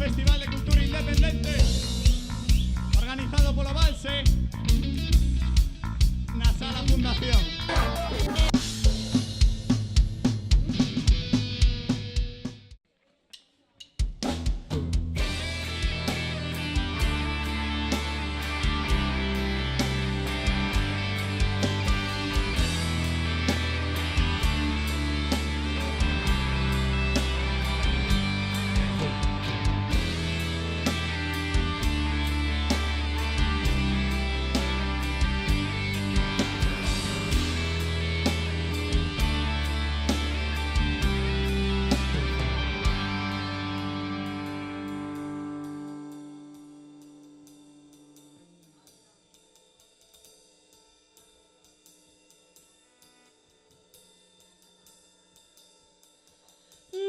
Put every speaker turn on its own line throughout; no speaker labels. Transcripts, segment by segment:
Festival de Cultura Independente organizado por la Balse na Sala Fundación.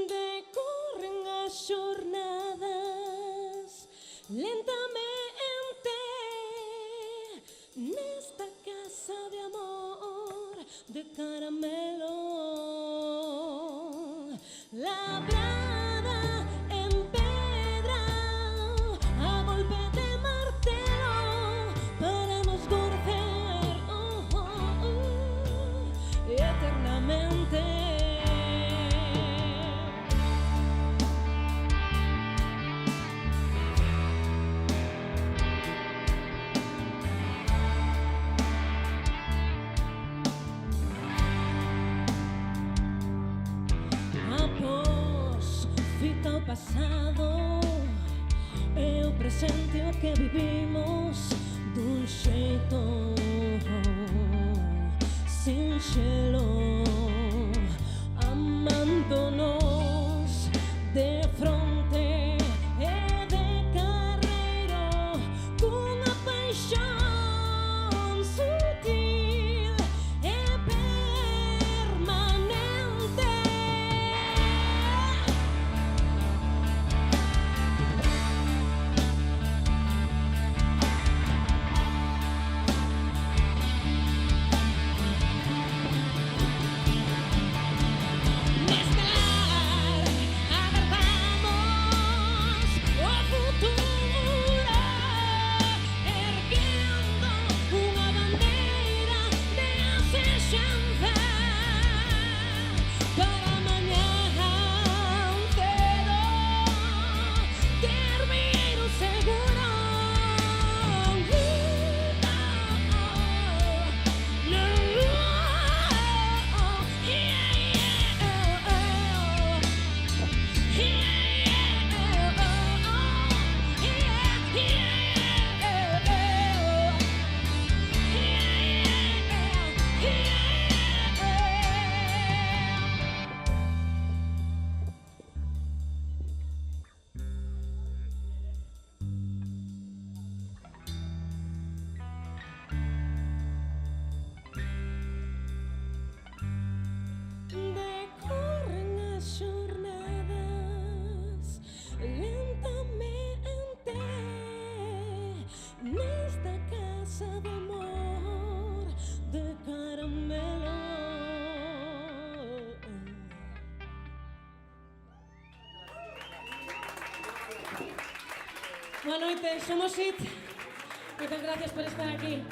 Decorren as xornadas lentamente nesta casa de amor de caramelo labrada en pedra a golpe de martelo para nos conocer eternamente. Fita o pasado e o presente o que vivimos dun xeito sinxelo, amándonos de fronte e de carreiro cunha paixón sutil e permanente. Nesta casa de amor de caramelo. Boa noite, somos IT. Moitas gracias por estar aquí.